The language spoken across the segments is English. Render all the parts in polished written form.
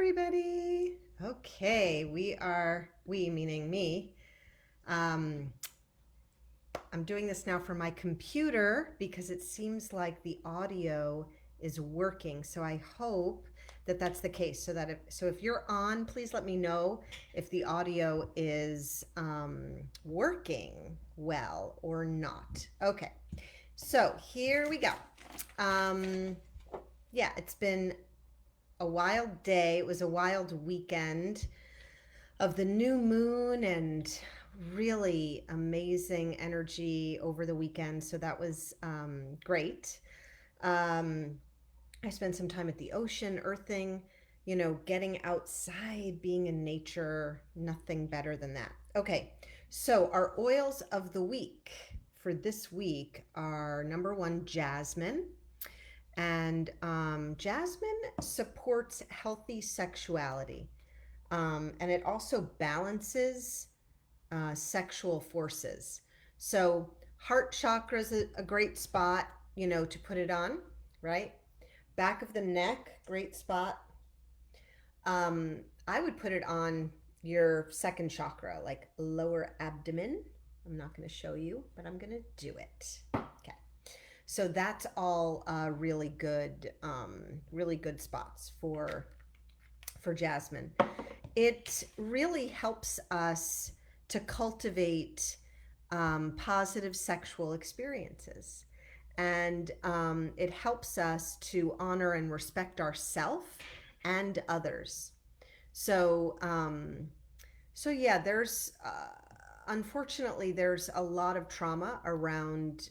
everybody. Okay, we meaning me. Um, I'm doing this now for my computer because it seems like the audio is working. So I hope that that's the case. So if you're on, please let me know if the audio is working well or not. Okay, so here we go. Um, yeah, it's been a wild day. It was a wild weekend of the new moon and really amazing energy over the weekend. So that was great. Um, I spent some time at the ocean, earthing, getting outside, being in nature. Nothing better than that. Okay, so our oils of the week for this week are number one, jasmine. And jasmine supports healthy sexuality. And it also balances sexual forces. So, heart chakra is a great spot, to put it on, right? Back of the neck, great spot. I would put it on your second chakra, like lower abdomen. I'm not going to show you, but I'm going to do it. Okay. So that's all really good spots for jasmine. It really helps us to cultivate positive sexual experiences. And it helps us to honor and respect ourselves and others. So, yeah, there's unfortunately there's a lot of trauma around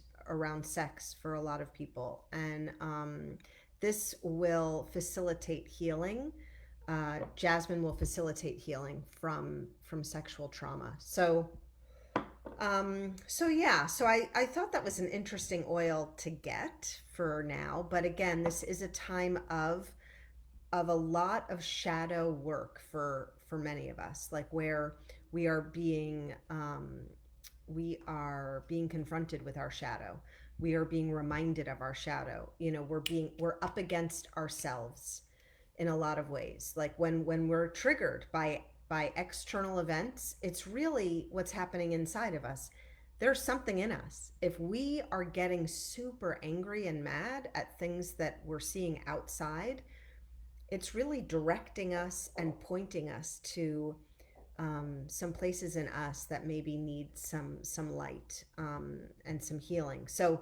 sex for a lot of people, and this will facilitate healing. Jasmine will facilitate healing from sexual trauma. So I thought that was an interesting oil to get for now. But again, this is a time of a lot of shadow work for many of us, like where we are being confronted with our shadow. We are being reminded of our shadow. We're up against ourselves in a lot of ways. Like when we're triggered by external events, it's really what's happening inside of us. There's something in us. If we are getting super angry and mad at things that we're seeing outside, it's really directing us and pointing us to some places in us that maybe need some light and some healing. So,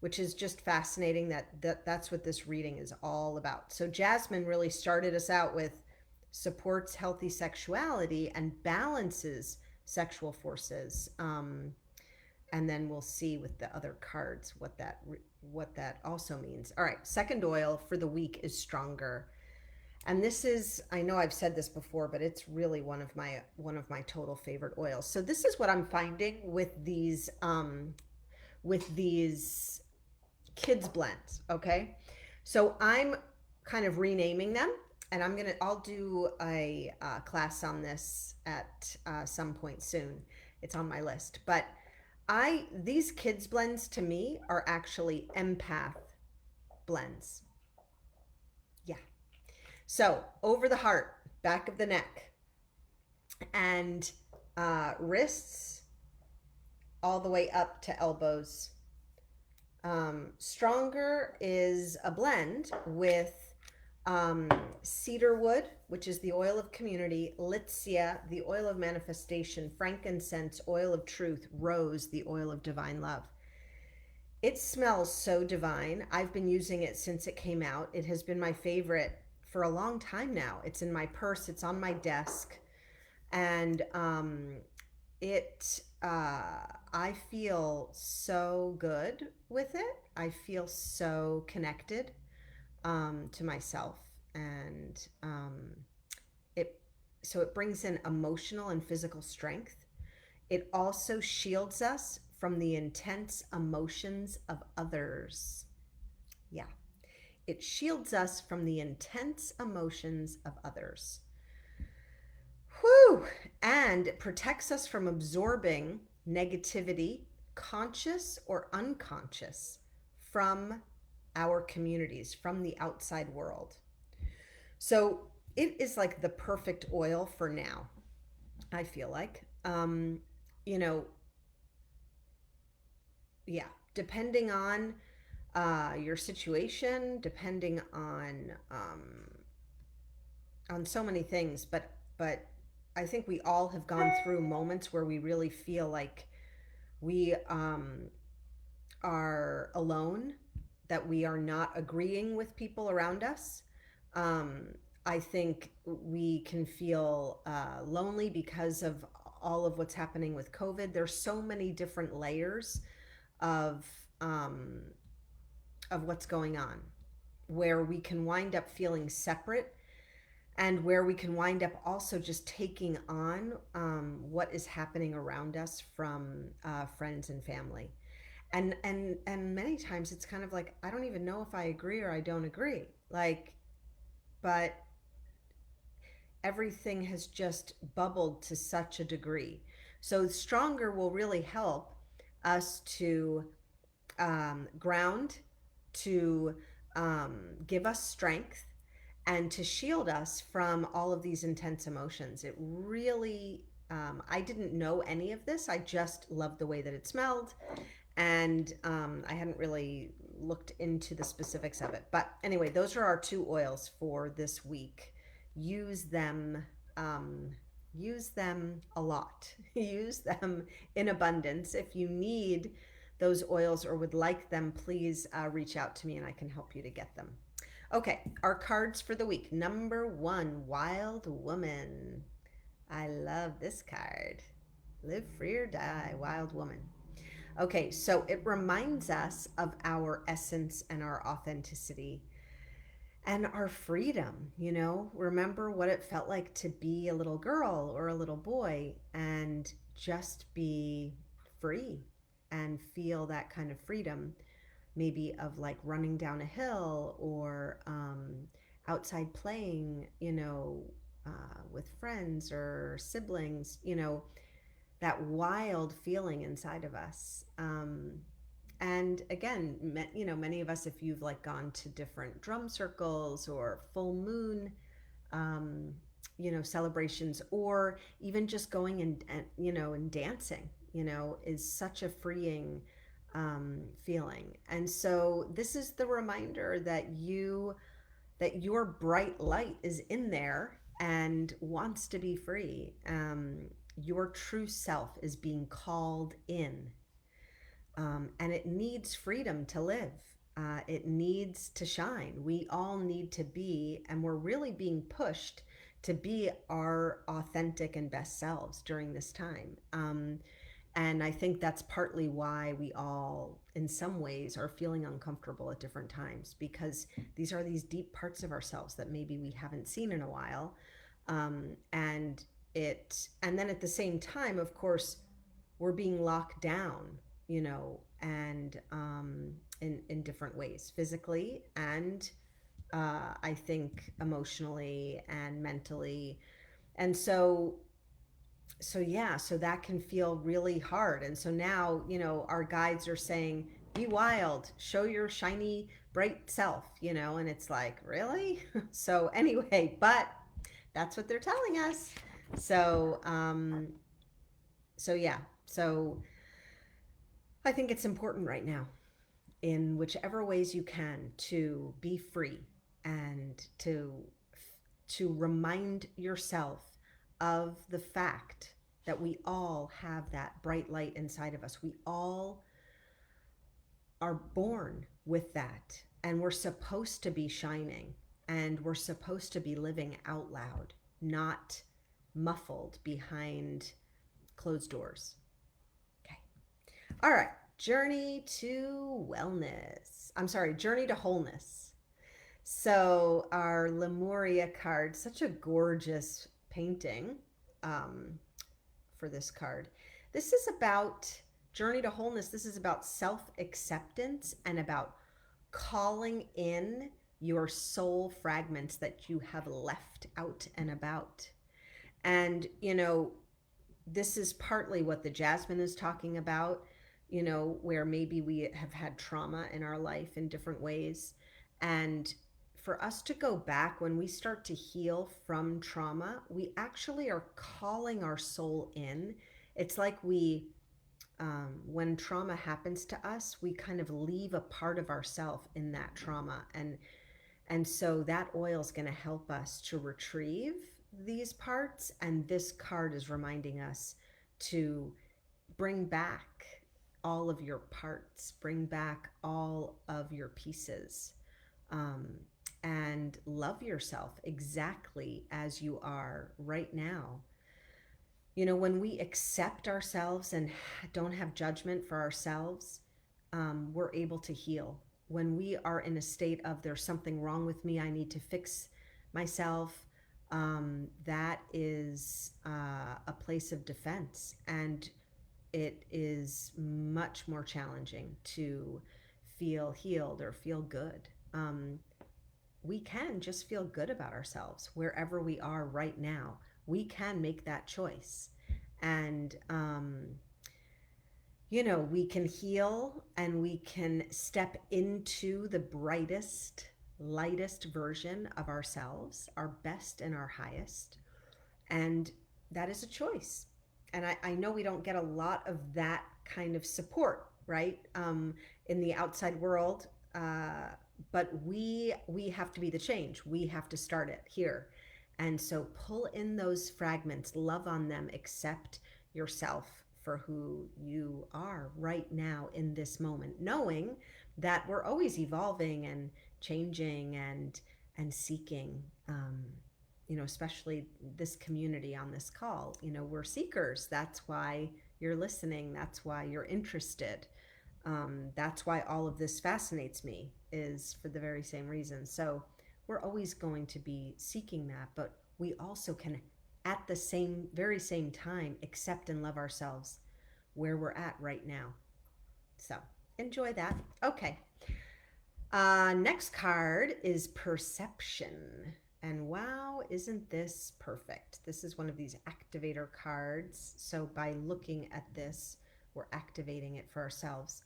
which is just fascinating that's what this reading is all about. So Jasmine really started us out with supports healthy sexuality and balances sexual forces. And then we'll see with the other cards what that also means. All right, second oil for the week is stronger. And this is, I know I've said this before, but it's really one of my total favorite oils. So this is what I'm finding with these kids blends. Okay, so I'm kind of renaming them, and I'll do a class on this at some point soon. It's on my list, but these kids blends to me are actually empath blends. Yeah. So over the heart, back of the neck, and wrists all the way up to elbows. Stronger is a blend with cedarwood, which is the oil of community, litsea, the oil of manifestation, frankincense, oil of truth, rose, the oil of divine love. It smells so divine. I've been using it since it came out. It has been my favorite for a long time now. It's in my purse, it's on my desk, and I feel so good with it. I feel so connected to myself, and it brings in emotional and physical strength. It also shields us from the intense emotions of others. Yeah. It shields us from the intense emotions of others. Whew! And it protects us from absorbing negativity, conscious or unconscious, from our communities, from the outside world. So it is like the perfect oil for now, I feel like. You know, yeah, depending on your situation, depending on so many things, but I think we all have gone through moments where we really feel like we are alone, that we are not agreeing with people around us. Um, I think we can feel lonely because of all of what's happening with COVID. There's so many different layers of um, of what's going on, where we can wind up feeling separate, and where we can wind up also just taking on what is happening around us from friends and family. And many times it's kind of like, I don't even know if I agree or I don't agree. Like, but everything has just bubbled to such a degree. So stronger will really help us to ground, to give us strength, and to shield us from all of these intense emotions. It really, I didn't know any of this. I just loved the way that it smelled. And I hadn't really looked into the specifics of it. But anyway, those are our two oils for this week. Use them. Um, Use them a lot. Use them in abundance. If you need those oils or would like them, please reach out to me and I can help you to get them. Okay, our cards for the week. Number 1, Wild Woman. I love this card. Live free or die, Wild Woman. Okay, so it reminds us of our essence and our authenticity and our freedom. Remember what it felt like to be a little girl or a little boy and just be free and feel that kind of freedom, maybe of like running down a hill or outside playing, with friends or siblings, that wild feeling inside of us. And again, many of us, if you've like gone to different drum circles or full moon, um, celebrations, or even just going and dancing, is such a freeing feeling. And so this is the reminder that your bright light is in there and wants to be free. Your true self is being called in, and it needs freedom to live. It needs to shine. We all need to be, and we're really being pushed to be our authentic and best selves during this time. And I think that's partly why we all, in some ways, are feeling uncomfortable at different times, because these are these deep parts of ourselves that maybe we haven't seen in a while. And then at the same time, of course, we're being locked down, and in different ways, physically and I think emotionally and mentally. And so yeah, so that can feel really hard. And so now, our guides are saying, be wild, show your shiny bright self, and it's like, really? So anyway, but that's what they're telling us. So yeah, so I think it's important right now, in whichever ways you can, to be free and to remind yourself of the fact that we all have that bright light inside of us. We all are born with that, and we're supposed to be shining, and we're supposed to be living out loud, not muffled behind closed doors. Okay. All right. Journey to wellness. I'm sorry, journey to wholeness. So our Lemuria card, such a gorgeous painting for this card. This is about journey to wholeness. This is about self-acceptance and about calling in your soul fragments that you have left out and about. And, this is partly what the Jasmine is talking about, where maybe we have had trauma in our life in different ways. And for us to go back, when we start to heal from trauma, we actually are calling our soul in. It's like when trauma happens to us, we kind of leave a part of ourself in that trauma. And so that oil is going to help us to retrieve these parts. And this card is reminding us to bring back all of your parts, bring back all of your pieces, and love yourself exactly as you are right now. You know, when we accept ourselves and don't have judgment for ourselves, we're able to heal. When we are in a state of there's something wrong with me, I need to fix myself, that is a place of defense. And it is much more challenging to feel healed or feel good. We can just feel good about ourselves wherever we are right now. We can make that choice. And, you know, we can heal and we can step into the brightest, lightest version of ourselves, our best and our highest. And that is a choice. And I know we don't get a lot of that kind of support, right? In the outside world. But we have to be the change. We have to start it here. And so pull in those fragments, love on them, accept yourself for who you are right now in this moment, knowing that we're always evolving and changing and seeking, you know, especially this community on this call. You know, we're seekers. That's why you're listening. That's why you're interested. That's why all of this fascinates me, is for the very same reason. So we're always going to be seeking that, but we also can, at the very same time, accept and love ourselves where we're at right now. So enjoy that. Okay. Next card is perception. And wow, isn't this perfect? This is one of these activator cards. So by looking at this, we're activating it for ourselves.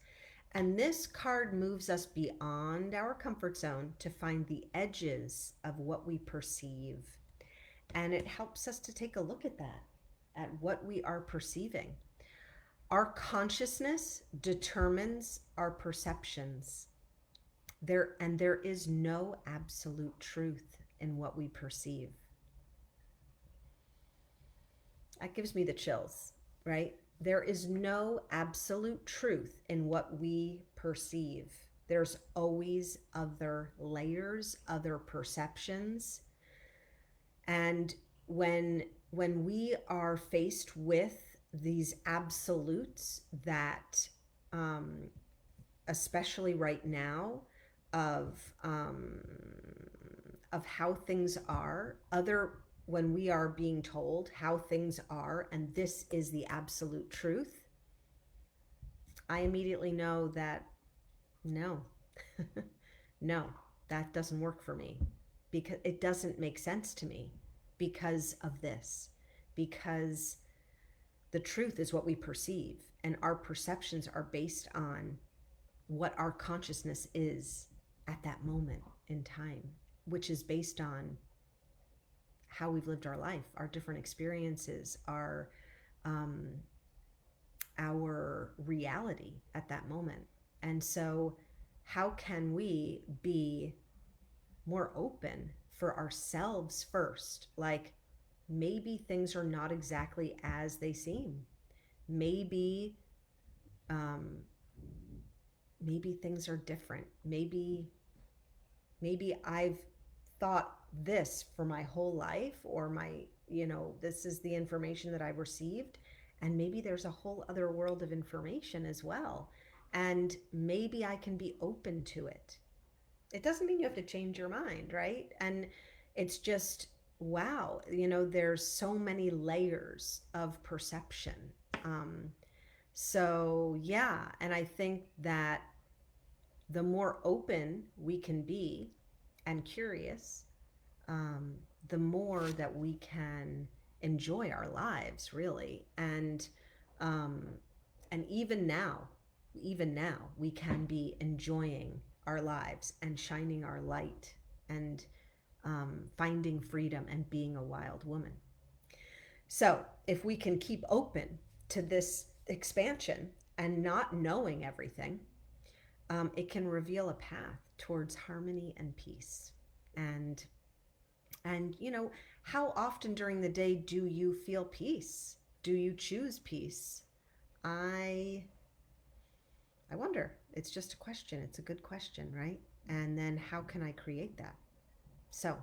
And this card moves us beyond our comfort zone to find the edges of what we perceive. And it helps us to take a look at that, at what we are perceiving. Our consciousness determines our perceptions. There is no absolute truth in what we perceive. That gives me the chills, right? There is no absolute truth in what we perceive. There's always other layers, other perceptions. And when we are faced with these absolutes that, especially right now, of how things are, when we are being told how things are, and this is the absolute truth, I immediately know that no, no, that doesn't work for me, because it doesn't make sense to me because of this, because the truth is what we perceive, and our perceptions are based on what our consciousness is at that moment in time, which is based on how we've lived our life, our different experiences, our reality at that moment. And so how can we be more open for ourselves first? Like, maybe things are not exactly as they seem. Maybe things are different. Maybe I've thought this for my whole life, or this is the information that I've received, and maybe there's a whole other world of information as well, and maybe I can be open to it. It doesn't mean you have to change your mind, right? And it's just, wow, there's so many layers of perception. So yeah, and I think that the more open we can be and curious, the more that we can enjoy our lives, really. And even now, we can be enjoying our lives and shining our light and finding freedom and being a wild woman. So if we can keep open to this expansion and not knowing everything, it can reveal a path towards harmony and peace. And you know, how often during the day do you feel peace? Do you choose peace? I I wonder. It's just a question. It's a good question, right? And then how can I create that? So,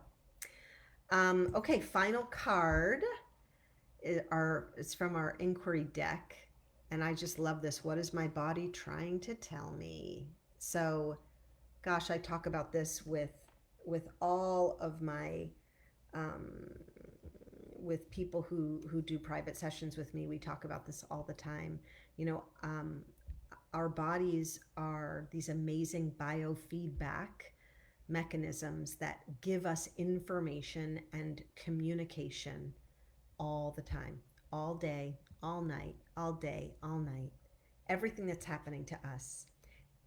okay, final card is from our inquiry deck. And I just love this. What is my body trying to tell me? So, gosh, I talk about this with all of my with people who do private sessions with me. We talk about this all the time. You know, our bodies are these amazing biofeedback mechanisms that give us information and communication all the time, all day, all night, all day, all night. Everything that's happening to us,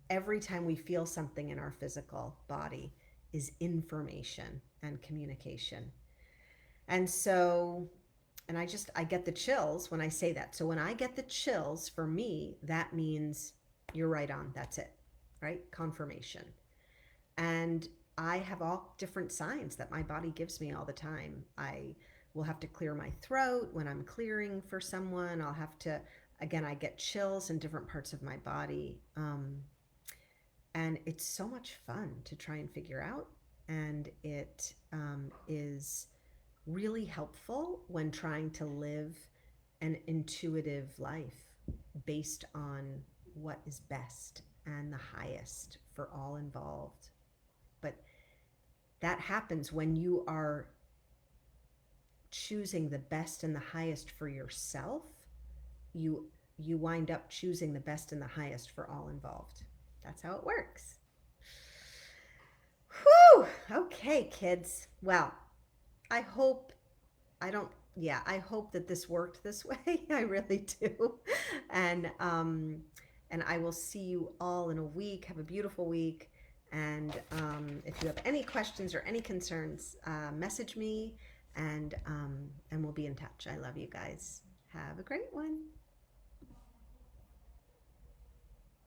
every time we feel something in our physical body is information and communication. And so, and I get the chills when I say that. So when I get the chills, for me, that means you're right on. That's it, right? Confirmation. And I have all different signs that my body gives me all the time. I will have to clear my throat when I'm clearing for someone. I'll have to, again, I get chills in different parts of my body. And it's so much fun to try and figure out. And it is really helpful when trying to live an intuitive life based on what is best and the highest for all involved. But that happens when you are choosing the best and the highest for yourself. You wind up choosing the best and the highest for all involved. That's how it works. Whew! Okay, kids. Well, I hope I hope that this worked this way. I really do. And I will see you all in a week. Have a beautiful week. And if you have any questions or any concerns, message me and we'll be in touch. I love you guys. Have a great one.